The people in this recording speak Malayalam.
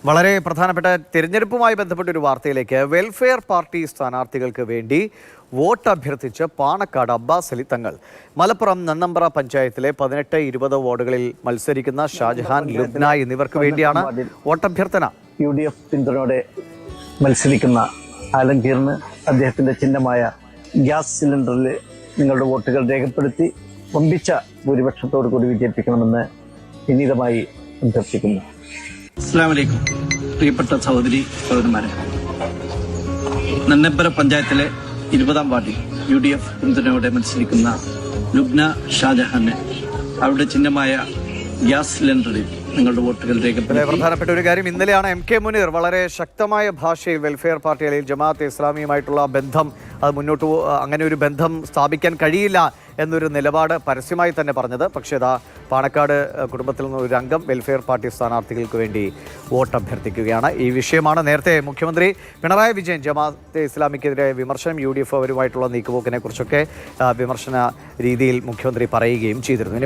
വളരെ പ്രധാനപ്പെട്ട തിരഞ്ഞെടുപ്പുമായി ബന്ധപ്പെട്ട ഒരു വാർത്തയിലേക്ക്. വെൽഫെയർ പാർട്ടി സ്ഥാനാർത്ഥികൾക്ക് വേണ്ടി വോട്ട് അഭ്യർത്ഥിച്ച് പാണക്കാട് അബ്ബാസ് അലി തങ്ങൾ. മലപ്പുറം നന്നമ്പ്ര പഞ്ചായത്തിലെ 18-20 വാർഡുകളിൽ മത്സരിക്കുന്ന ഷാജഹാൻ, ലുബ്ന എന്നിവർക്ക് വേണ്ടിയാണ് വോട്ടഭ്യർത്ഥന. UDF പിന്തുണയോടെ മത്സരിക്കുന്ന ആലംഗീറിന് അദ്ദേഹത്തിന്റെ ചിഹ്നമായ ഗ്യാസ് സിലിണ്ടറിൽ നിങ്ങളുടെ വോട്ടുകൾ രേഖപ്പെടുത്തി വമ്പിച്ച ഭൂരിപക്ഷത്തോടു കൂടി വിജയിപ്പിക്കണമെന്ന് വിനീതമായി അഭ്യർത്ഥിക്കുന്നു. അസ്സലാമു അലൈക്കും. പ്രിയപ്പെട്ട സഹോദരന്മാരെ, നന്നമ്പര പഞ്ചായത്തിലെ 20-ാം വാർഡിൽ UDF പിന്തുണയോടെ മത്സരിക്കുന്ന ലുബ്ന ഷാജഹാന് അവരുടെ ചിഹ്നമായ ഗ്യാസ് സിലിണ്ടറിൽ നിങ്ങളുടെ വോട്ടുകൾ രേഖപ്പെടുത്തി. പ്രധാനപ്പെട്ട ഒരു കാര്യം, ഇന്നലെയാണ് MK മുനീർ വളരെ ശക്തമായ ഭാഷയിൽ വെൽഫെയർ പാർട്ടി അല്ലെങ്കിൽ ജമാഅത്തെ ഇസ്ലാമിയുമായിട്ടുള്ള ബന്ധം അത് അങ്ങനെ ഒരു ബന്ധം സ്ഥാപിക്കാൻ കഴിയില്ല എന്നൊരു നിലപാട് പരസ്യമായി തന്നെ പറഞ്ഞത്. പക്ഷേ ഇതാ പാണക്കാട് കുടുംബത്തിൽ നിന്ന് ഒരു അംഗം വെൽഫെയർ പാർട്ടി സ്ഥാനാർത്ഥികൾക്ക് വേണ്ടി വോട്ട് അഭ്യർത്ഥിക്കുകയാണ്. ഈ വിഷയമാണ് നേരത്തെ മുഖ്യമന്ത്രി പിണറായി വിജയൻ ജമാഅത്തെ ഇസ്ലാമിക്കെതിരെ വിമർശനം, UDF അവരുമായിട്ടുള്ള നീക്കുപോക്കിനെ കുറിച്ചൊക്കെ വിമർശന രീതിയിൽ മുഖ്യമന്ത്രി പറയുകയും ചെയ്തിരുന്നു.